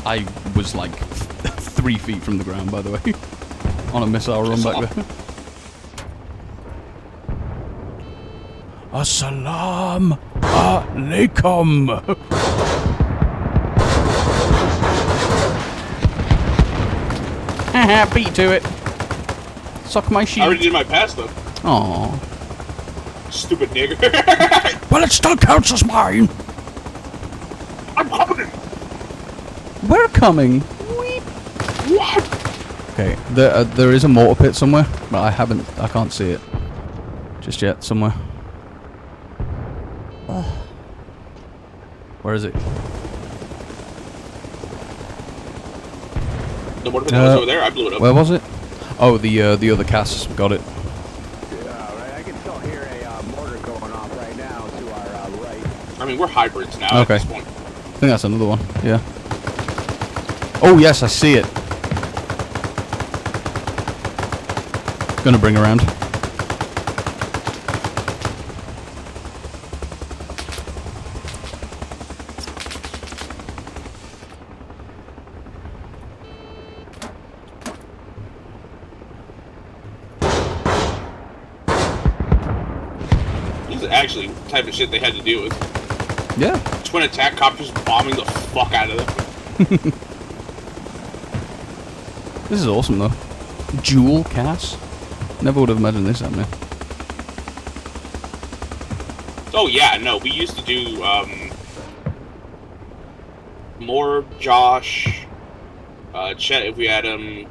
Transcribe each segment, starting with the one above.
I was like 3 feet from the ground, by the way, on a missile run back there. Assalamu alaikum. Haha, beat to it. Suck my sheep. I already did my pass though. Aww. Stupid nigger. Well, it still counts as mine. I'm coming. We're coming. What? Okay, there is a mortar pit somewhere, but I can't see it just yet. Somewhere. Where is it? The mortar pit that was over there, I blew it up. Where was it? Oh, the other cast got it. Right, I can still hear a mortar going off right now to our right. I mean, we're hybrids now at this point. I think that's another one. Yeah. Oh yes, I see it. Gonna bring around. This is actually the type of shit they had to deal with. Yeah. Twin attack copters bombing the fuck out of them. This is awesome though. Dual cast. Never would have imagined this happening. Oh yeah, no, we used to do more Josh, Chet if we had him,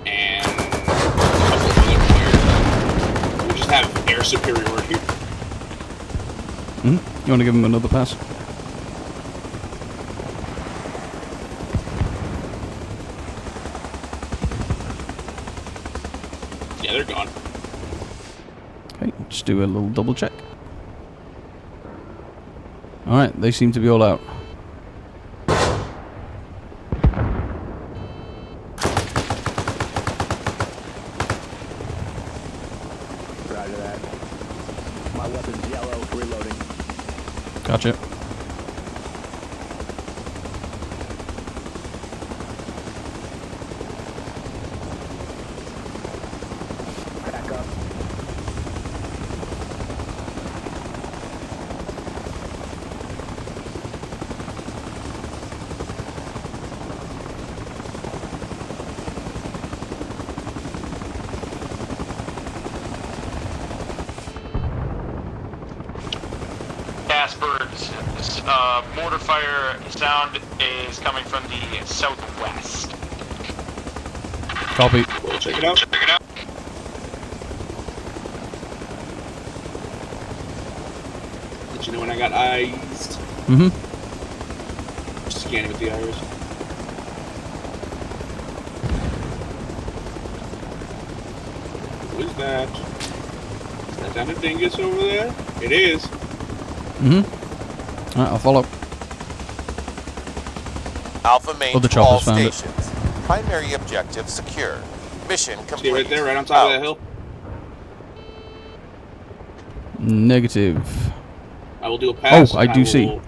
and a couple of other players. We just have air superiority. You want to give him another pass? Yeah, they're gone. Okay, just do a little double check. Alright, they seem to be all out. Roger that. My weapon's yellow, reloading. Gotcha. Back up. Birds. Mortar fire sound is coming from the southwest. Copy. We'll check it out. Check it out. Let you know when I got eyes. Scanning with the iris. What is that? Is that down a dingus over there? It is. Alright, I'll follow. Alpha main Oh, the to all chopper's found it. stations. Primary objective secure. Mission complete. See right there, right on top of that hill? Negative. I will do a pass. Oh, I do see.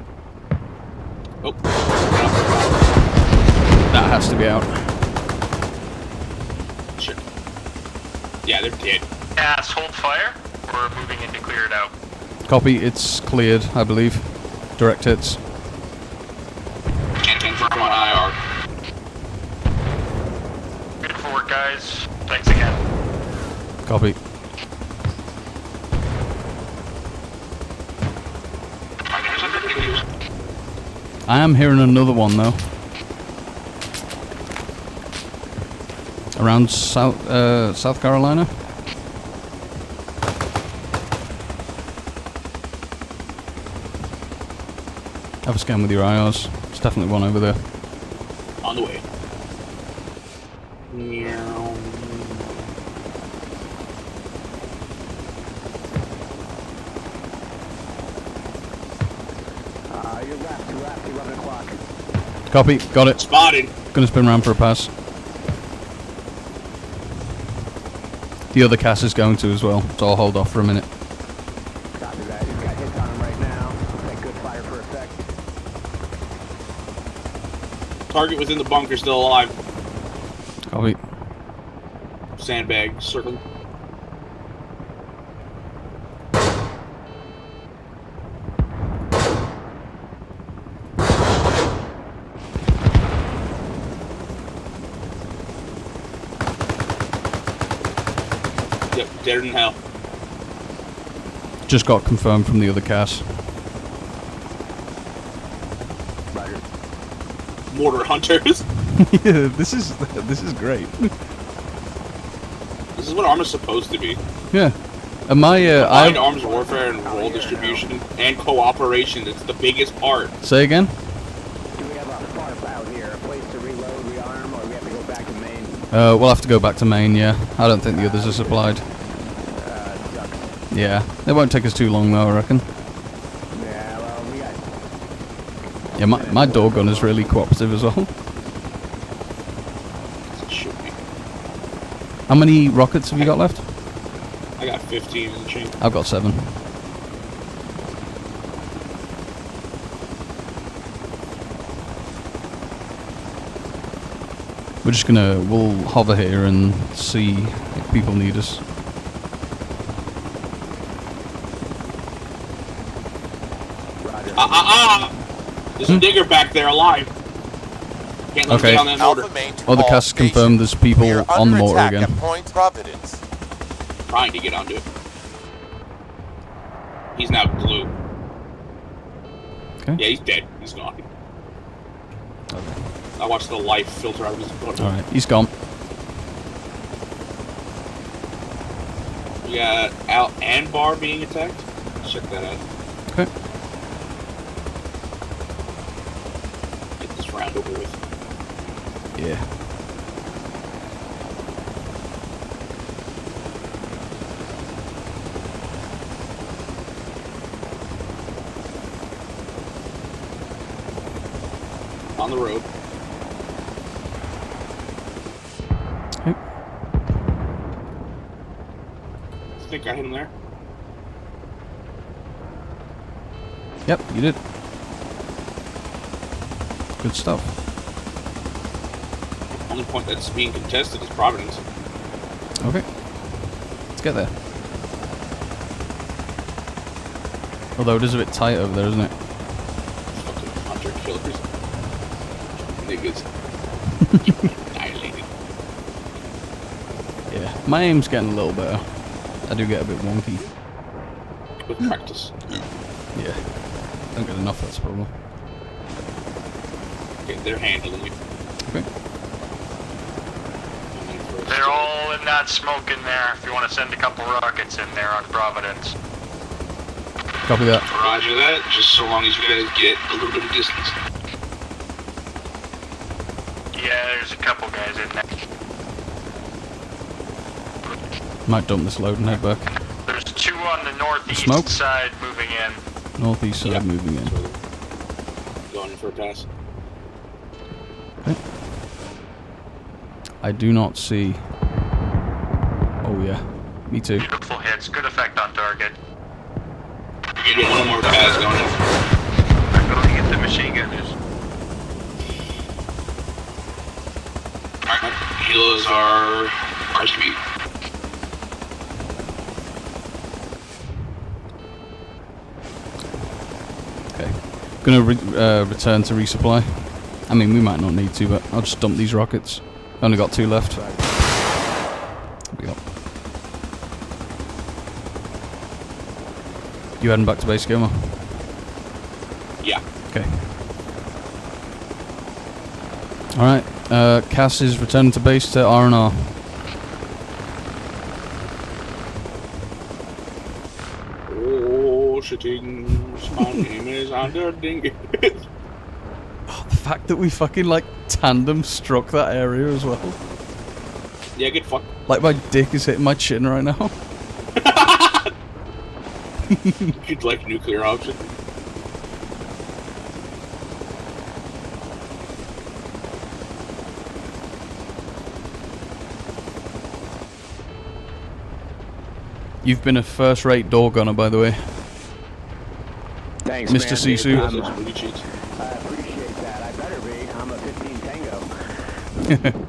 Oh. That has to be out. Shit. Yeah, they're dead. Gas, hold fire. We're moving in to clear it out. Copy, it's cleared, I believe. Direct hits. Can't confirm on IR. Good forward, guys. Thanks again. Copy. I am hearing another one though. Around South Carolina. Have a scan with your IRs. There's definitely one over there. On the way. Meow. You're left, 11 o'clock. Copy, got it. Spotted. Gonna spin around for a pass. The other cast is going to as well, so I'll hold off for a minute. Copy that. He's got hits on him right now. Take good fire for effect. Target within the bunker still alive. Copy. Sandbag circling. Yep, dead in hell. Just got confirmed from the other cast. Mortar hunters. Yeah, this is great. This is what Arma's supposed to be. Yeah. And my Combined arms warfare and role distribution and cooperation. It's the biggest part. Say again? Do we have a FARP out here? A place to reload, rearm, or we have to go back to main? We'll have to go back to main. Yeah. I don't think the others are supplied. Sucks. Yeah. It won't take us too long though, I reckon. Yeah, well, we got... Yeah, my door gun is really cooperative as well. It should be. How many rockets have you got left? I got 15 in the chain. I've got 7. We'll hover here and see if people need us. There's a digger back there alive. Can't let him Okay. get on that mortar. Alpha main to Oh, the all cast confirmed there's people We are on the under mortar attack again. at Point Providence. Trying to get onto it. He's now glue. Okay. Yeah, he's dead. He's gone. I watched the life filter out of his blood. Alright, he's gone. We got Al and Bar being attacked. Let's check that out. Okay. Get this round over with. Yeah. On the road. Okay. I think I hit him there. Yep, you did. Good stuff. Only point that's being contested is Providence. Okay. Let's get there. Although it is a bit tight over there, isn't it? Fucking hunter killers. Niggas. Dilated. Yeah. My aim's getting a little better. I do get a bit wonky. With practice. Yeah. Don't get enough, that's a problem. Okay, they're handling it. Okay. They're all in that smoke in there. If you want to send a couple rockets in there on Providence. Copy that. Roger that, just so long as you guys get a little bit of distance. Yeah, there's a couple guys in there. Might dump this load and head back. There's 2 on the northeast Smoke? side moving in. Northeast side Yep. moving in. Going in for a pass. Okay. I do not see... Oh yeah. Me too. Beautiful hits, good effect on target. You get one more pass going in. I'm going to get the machine gunners. Alright, healers are speed. Okay. Gonna return to resupply. I mean, we might not need to, but I'll just dump these rockets. Only got 2 left. There we go. You heading back to base, Gilmore? Yeah. Okay. Alright, Cass is returning to base to R&R. Oh, shittings, my name is Underding. The fact that we fucking, like, tandem struck that area as well. Yeah, get fucked. Like, my dick is hitting my chin right now. You'd like nuclear option. You've been a first-rate door gunner, by the way. Thanks, Mr. man. Sisu. Those booty cheeks. I appreciate that. I better be. I'm a 15 Tango.